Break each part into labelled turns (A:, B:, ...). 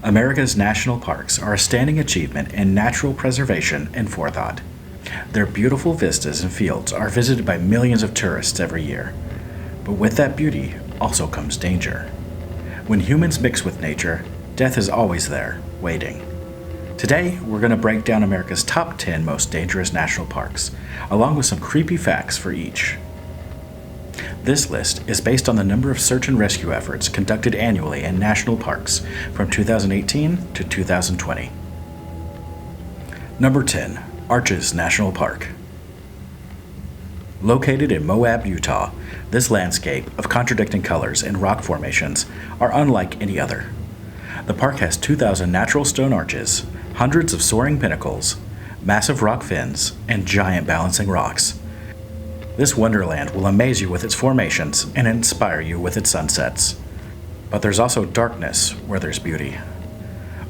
A: America's national parks are a standing achievement in natural preservation and forethought. Their beautiful vistas and fields are visited by millions of tourists every year. But with that beauty also comes danger. When humans mix with nature, death is always there, waiting. Today, we're going to break down America's top 10 most dangerous national parks, along with some creepy facts for each. This list is based on the number of search and rescue efforts conducted annually in national parks from 2018 to 2020. Number 10. Arches National Park. Located in Moab, Utah, this landscape of contradicting colors and rock formations are unlike any other. The park has 2,000 natural stone arches, hundreds of soaring pinnacles, massive rock fins, and giant balancing rocks. This wonderland will amaze you with its formations and inspire you with its sunsets. But there's also darkness where there's beauty.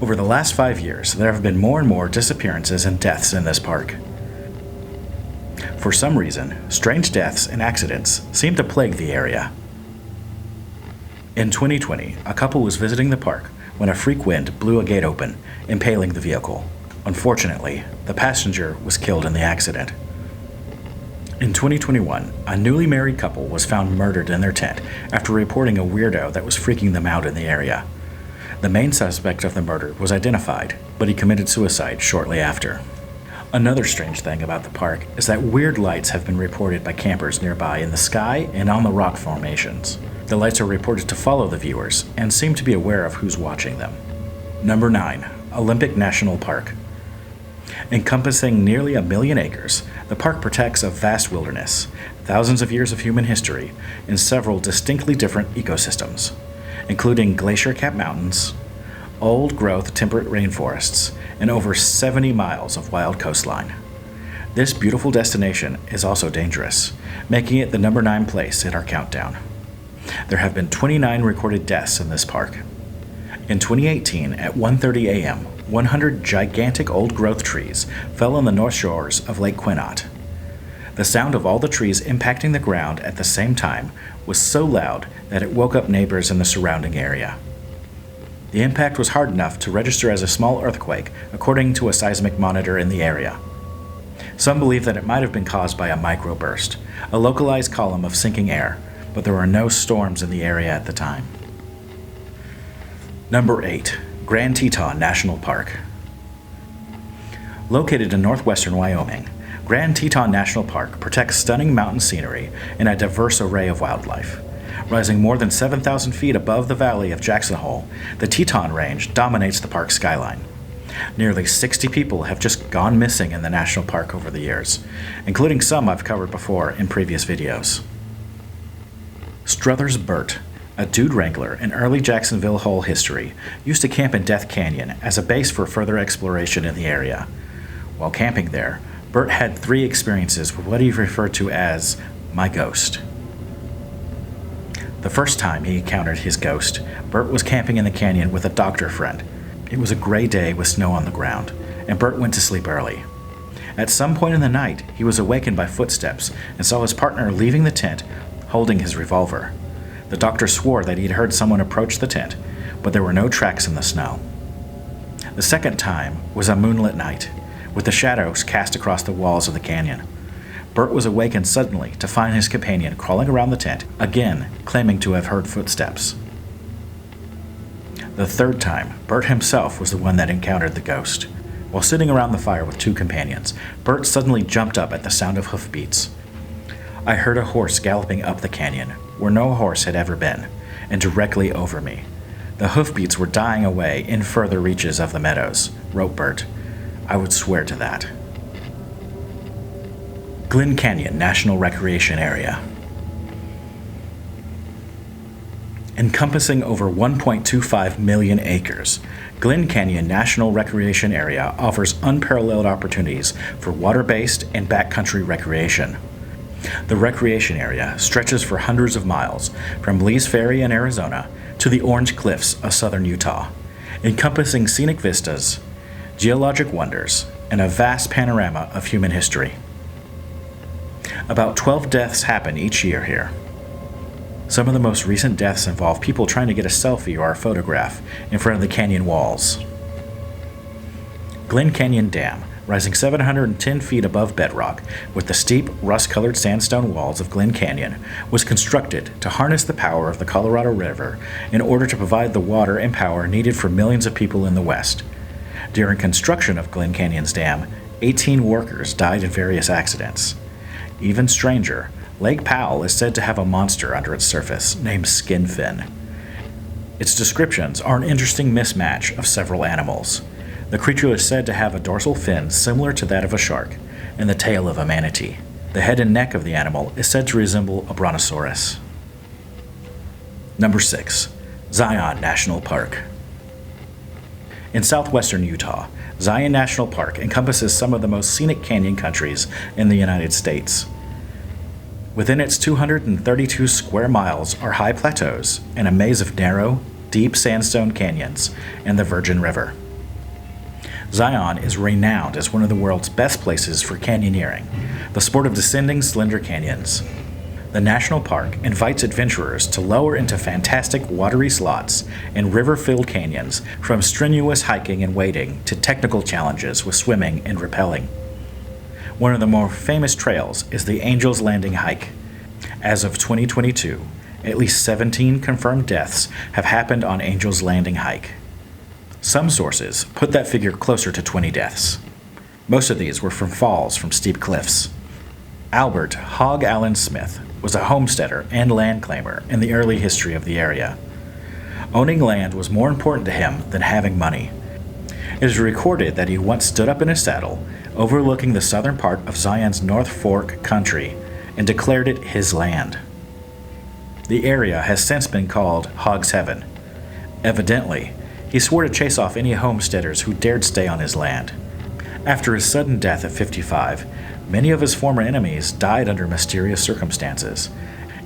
A: Over the last 5 years, there have been more and more disappearances and deaths in this park. For some reason, strange deaths and accidents seem to plague the area. In 2020, a couple was visiting the park when a freak wind blew a gate open, impaling the vehicle. Unfortunately, the passenger was killed in the accident. In 2021, a newly married couple was found murdered in their tent after reporting a weirdo that was freaking them out in the area. The main suspect of the murder was identified, but he committed suicide shortly after. Another strange thing about the park is that weird lights have been reported by campers nearby in the sky and on the rock formations. The lights are reported to follow the viewers and seem to be aware of who's watching them. Number 9. Olympic National Park. Encompassing nearly 1 million acres, the park protects a vast wilderness, thousands of years of human history, and several distinctly different ecosystems, including glacier-capped mountains, old-growth temperate rainforests, and over 70 miles of wild coastline. This beautiful destination is also dangerous, making it the number 9 place in our countdown. There have been 29 recorded deaths in this park. In 2018, at 1:30 a.m., 100 gigantic old-growth trees fell on the north shores of Lake Quinault. The sound of all the trees impacting the ground at the same time was so loud that it woke up neighbors in the surrounding area. The impact was hard enough to register as a small earthquake, according to a seismic monitor in the area. Some believe that it might have been caused by a microburst, a localized column of sinking air, but there were no storms in the area at the time. Number 8. Grand Teton National Park. Located in northwestern Wyoming, Grand Teton National Park protects stunning mountain scenery and a diverse array of wildlife. Rising more than 7,000 feet above the valley of Jackson Hole, the Teton Range dominates the park's skyline. Nearly 60 people have just gone missing in the national park over the years, including some I've covered before in previous videos. Struthers Burt, a dude wrangler in early Jacksonville Hole history, used to camp in Death Canyon as a base for further exploration in the area. While camping there, Burt had 3 experiences with what he referred to as my ghost. The first time he encountered his ghost, Burt was camping in the canyon with a doctor friend. It was a gray day with snow on the ground, and Burt went to sleep early. At some point in the night, he was awakened by footsteps and saw his partner leaving the tent holding his revolver. The doctor swore that he'd heard someone approach the tent, but there were no tracks in the snow. The second time was a moonlit night, with the shadows cast across the walls of the canyon. Burt was awakened suddenly to find his companion crawling around the tent, again claiming to have heard footsteps. The third time, Burt himself was the one that encountered the ghost. While sitting around the fire with 2 companions, Burt suddenly jumped up at the sound of hoofbeats. I heard a horse galloping up the canyon, where no horse had ever been, and directly over me. The hoofbeats were dying away in further reaches of the meadows, wrote Burt. I would swear to that. Glen Canyon National Recreation Area. Encompassing over 1.25 million acres, Glen Canyon National Recreation Area offers unparalleled opportunities for water-based and backcountry recreation. The recreation area stretches for hundreds of miles, from Lee's Ferry in Arizona to the Orange Cliffs of southern Utah, encompassing scenic vistas, geologic wonders, and a vast panorama of human history. About 12 deaths happen each year here. Some of the most recent deaths involve people trying to get a selfie or a photograph in front of the canyon walls. Glen Canyon Dam, rising 710 feet above bedrock with the steep, rust-colored sandstone walls of Glen Canyon, was constructed to harness the power of the Colorado River in order to provide the water and power needed for millions of people in the West. During construction of Glen Canyon's dam, 18 workers died in various accidents. Even stranger, Lake Powell is said to have a monster under its surface named Skinfin. Its descriptions are an interesting mismatch of several animals. The creature is said to have a dorsal fin similar to that of a shark and the tail of a manatee. The head and neck of the animal is said to resemble a brontosaurus. Number 6. Zion National Park. In southwestern Utah, Zion National Park encompasses some of the most scenic canyon countries in the United States. Within its 232 square miles are high plateaus and a maze of narrow, deep sandstone canyons and the Virgin River. Zion is renowned as one of the world's best places for canyoneering, the sport of descending slender canyons. The national park invites adventurers to lower into fantastic watery slots and river-filled canyons, from strenuous hiking and wading to technical challenges with swimming and rappelling. One of the more famous trails is the Angel's Landing hike. As of 2022, at least 17 confirmed deaths have happened on Angel's Landing hike. Some sources put that figure closer to 20 deaths. Most of these were from falls from steep cliffs. Albert Hog Allen Smith was a homesteader and land claimer in the early history of the area. Owning land was more important to him than having money. It is recorded that he once stood up in his saddle, overlooking the southern part of Zion's North Fork country, and declared it his land. The area has since been called Hog's Heaven. Evidently, he swore to chase off any homesteaders who dared stay on his land. After his sudden death at 55, many of his former enemies died under mysterious circumstances,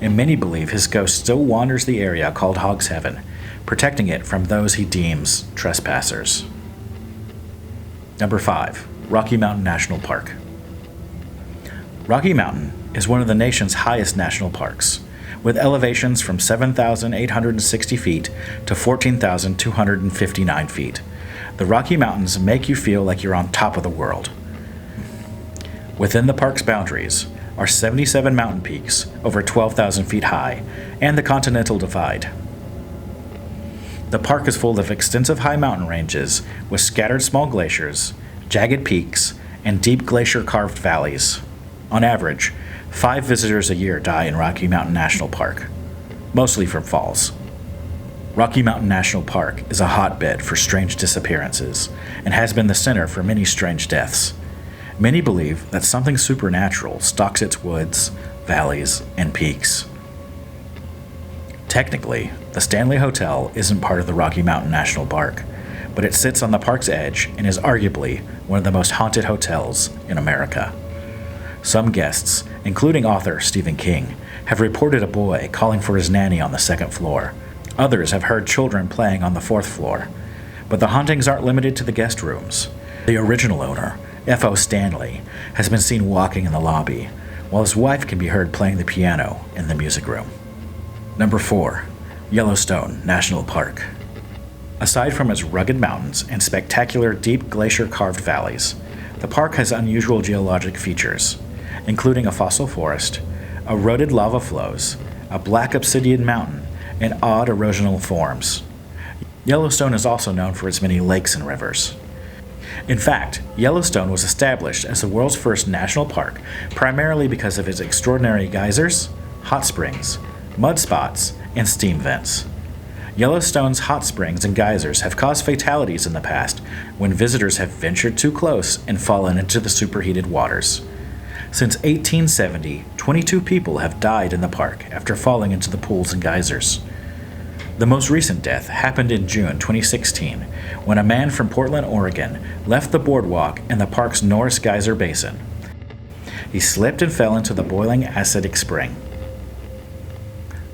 A: and many believe his ghost still wanders the area called Hog's Heaven, protecting it from those he deems trespassers. Number 5. Rocky Mountain National Park. Rocky Mountain is one of the nation's highest national parks, with elevations from 7,860 feet to 14,259 feet. The Rocky Mountains make you feel like you're on top of the world. Within the park's boundaries are 77 mountain peaks over 12,000 feet high and the Continental Divide. The park is full of extensive high mountain ranges with scattered small glaciers, jagged peaks, and deep glacier-carved valleys. On average, 5 visitors a year die in Rocky Mountain National Park, mostly from falls. Rocky Mountain National Park is a hotbed for strange disappearances and has been the center for many strange deaths. Many believe that something supernatural stalks its woods, valleys, and peaks. Technically, the Stanley Hotel isn't part of the Rocky Mountain National Park, but it sits on the park's edge and is arguably one of the most haunted hotels in America. Some guests, including author Stephen King, have reported a boy calling for his nanny on the second floor. Others have heard children playing on the fourth floor. But the hauntings aren't limited to the guest rooms. The original owner, F.O. Stanley, has been seen walking in the lobby, while his wife can be heard playing the piano in the music room. Number 4. Yellowstone National Park. Aside from its rugged mountains and spectacular deep glacier-carved valleys, the park has unusual geologic features, including a fossil forest, eroded lava flows, a black obsidian mountain, and odd erosional forms. Yellowstone is also known for its many lakes and rivers. In fact, Yellowstone was established as the world's first national park primarily because of its extraordinary geysers, hot springs, mud spots, and steam vents. Yellowstone's hot springs and geysers have caused fatalities in the past when visitors have ventured too close and fallen into the superheated waters. Since 1870, 22 people have died in the park after falling into the pools and geysers. The most recent death happened in June 2016 when a man from Portland, Oregon left the boardwalk in the park's Norris Geyser Basin. He slipped and fell into the boiling acidic spring.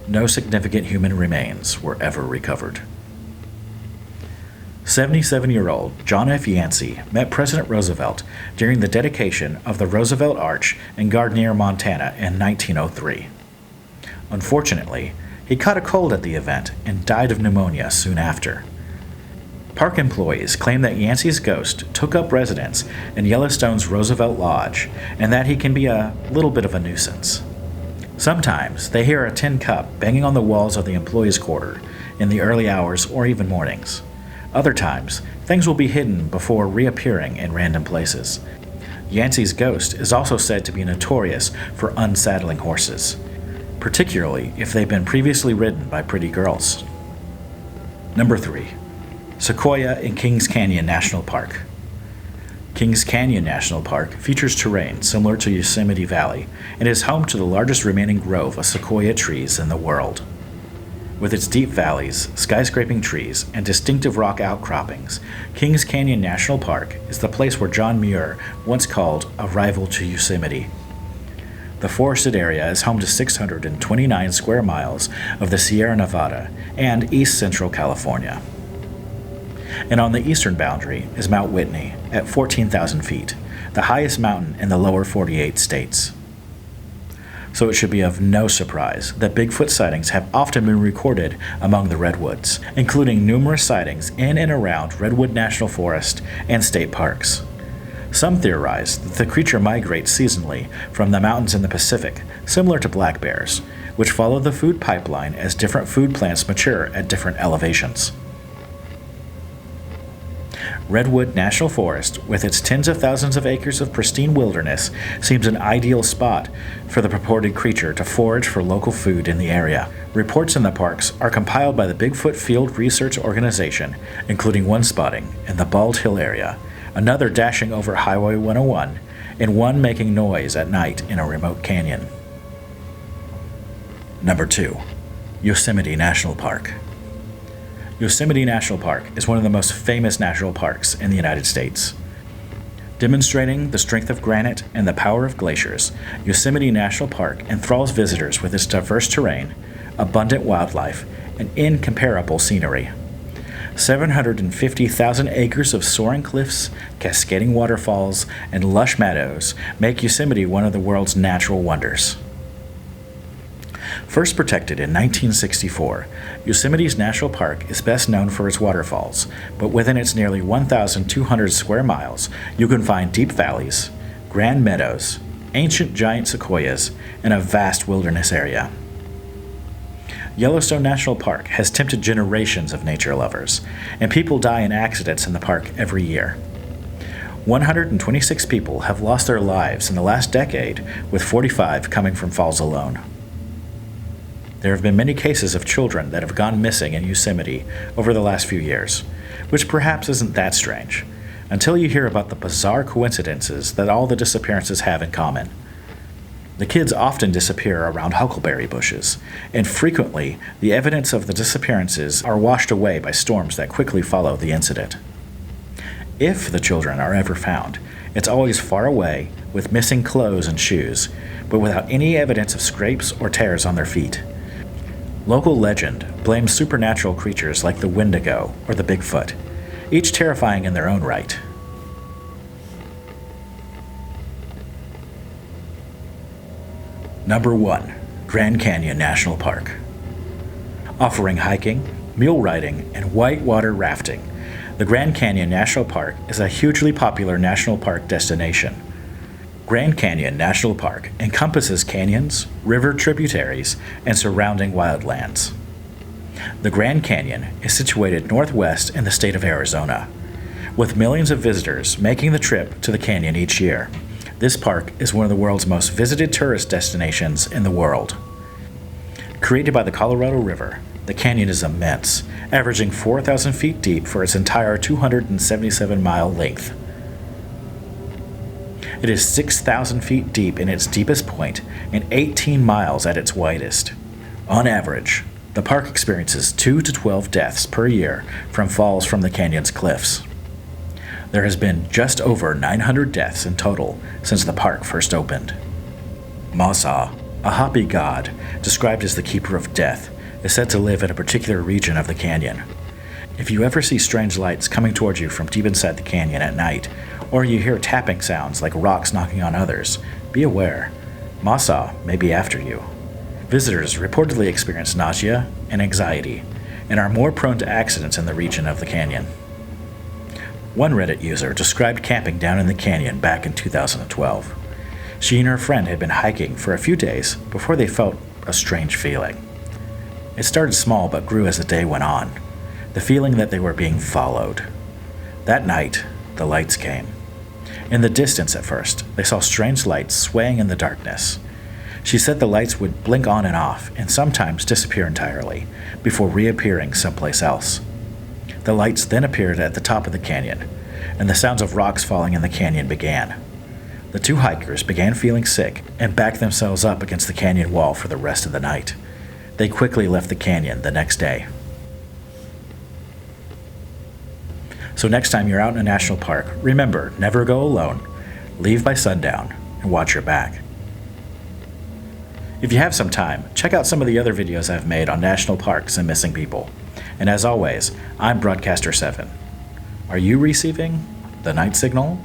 A: No significant human remains were ever recovered. 77-year-old John F. Yancey met President Roosevelt during the dedication of the Roosevelt Arch in Gardner, Montana in 1903. Unfortunately, He caught a cold at the event and died of pneumonia soon after. Park employees claim that Yancey's ghost took up residence in Yellowstone's Roosevelt Lodge and that he can be a little bit of a nuisance. Sometimes they hear a tin cup banging on the walls of the employees' quarter in the early hours or even mornings. Other times, things will be hidden before reappearing in random places. Yancey's ghost is also said to be notorious for unsaddling horses, particularly if they've been previously ridden by pretty girls. Number 3. Sequoia in Kings Canyon National Park. Kings Canyon National Park features terrain similar to Yosemite Valley and is home to the largest remaining grove of sequoia trees in the world. With its deep valleys, skyscraping trees, and distinctive rock outcroppings, Kings Canyon National Park is the place where John Muir once called a rival to Yosemite. The forested area is home to 629 square miles of the Sierra Nevada and East Central California. And on the eastern boundary is Mount Whitney at 14,000 feet, the highest mountain in the lower 48 states. So it should be of no surprise that Bigfoot sightings have often been recorded among the redwoods, including numerous sightings in and around Redwood National Forest and state parks. Some theorize that the creature migrates seasonally from the mountains in the Pacific, similar to black bears, which follow the food pipeline as different food plants mature at different elevations. Redwood National Forest, with its tens of thousands of acres of pristine wilderness, seems an ideal spot for the purported creature to forage for local food in the area. Reports in the parks are compiled by the Bigfoot Field Research Organization, including one spotting in the Bald Hill area, another dashing over Highway 101, and one making noise at night in a remote canyon. Number 2. Yosemite National Park. Yosemite National Park is one of the most famous national parks in the United States. Demonstrating the strength of granite and the power of glaciers, Yosemite National Park enthralls visitors with its diverse terrain, abundant wildlife, and incomparable scenery. 750,000 acres of soaring cliffs, cascading waterfalls, and lush meadows make Yosemite one of the world's natural wonders. First protected in 1964, Yosemite's National Park is best known for its waterfalls, but within its nearly 1,200 square miles, you can find deep valleys, grand meadows, ancient giant sequoias, and a vast wilderness area. Yellowstone National Park has tempted generations of nature lovers, and people die in accidents in the park every year. 126 people have lost their lives in the last decade, with 45 coming from falls alone. There have been many cases of children that have gone missing in Yosemite over the last few years, which perhaps isn't that strange, until you hear about the bizarre coincidences that all the disappearances have in common. The kids often disappear around huckleberry bushes, and frequently the evidence of the disappearances are washed away by storms that quickly follow the incident. If the children are ever found, it's always far away with missing clothes and shoes, but without any evidence of scrapes or tears on their feet. Local legend blames supernatural creatures like the Wendigo or the Bigfoot, each terrifying in their own right. Number 1. Grand Canyon National Park. Offering hiking, mule riding, and whitewater rafting, the Grand Canyon National Park is a hugely popular national park destination. Grand Canyon National Park encompasses canyons, river tributaries, and surrounding wildlands. The Grand Canyon is situated northwest in the state of Arizona. With millions of visitors making the trip to the canyon each year, this park is one of the world's most visited tourist destinations in the world. Created by the Colorado River, the canyon is immense, averaging 4,000 feet deep for its entire 277-mile length. It is 6,000 feet deep in its deepest point and 18 miles at its widest. On average, the park experiences 2 to 12 deaths per year from falls from the canyon's cliffs. There has been just over 900 deaths in total since the park first opened. Masa, a Hopi god described as the keeper of death, is said to live in a particular region of the canyon. If you ever see strange lights coming towards you from deep inside the canyon at night, or you hear tapping sounds like rocks knocking on others, be aware. Masa may be after you. Visitors reportedly experience nausea and anxiety and are more prone to accidents in the region of the canyon. One Reddit user described camping down in the canyon back in 2012. She and her friend had been hiking for a few days before they felt a strange feeling. It started small but grew as the day went on, the feeling that they were being followed. That night, the lights came. In the distance at first, they saw strange lights swaying in the darkness. She said the lights would blink on and off and sometimes disappear entirely before reappearing someplace else. The lights then appeared at the top of the canyon, and the sounds of rocks falling in the canyon began. The two hikers began feeling sick and backed themselves up against the canyon wall for the rest of the night. They quickly left the canyon the next day. So next time you're out in a national park, remember, never go alone, leave by sundown, and watch your back. If you have some time, check out some of the other videos I've made on national parks and missing people. And as always, I'm Broadcaster 7. Are you receiving the night signal?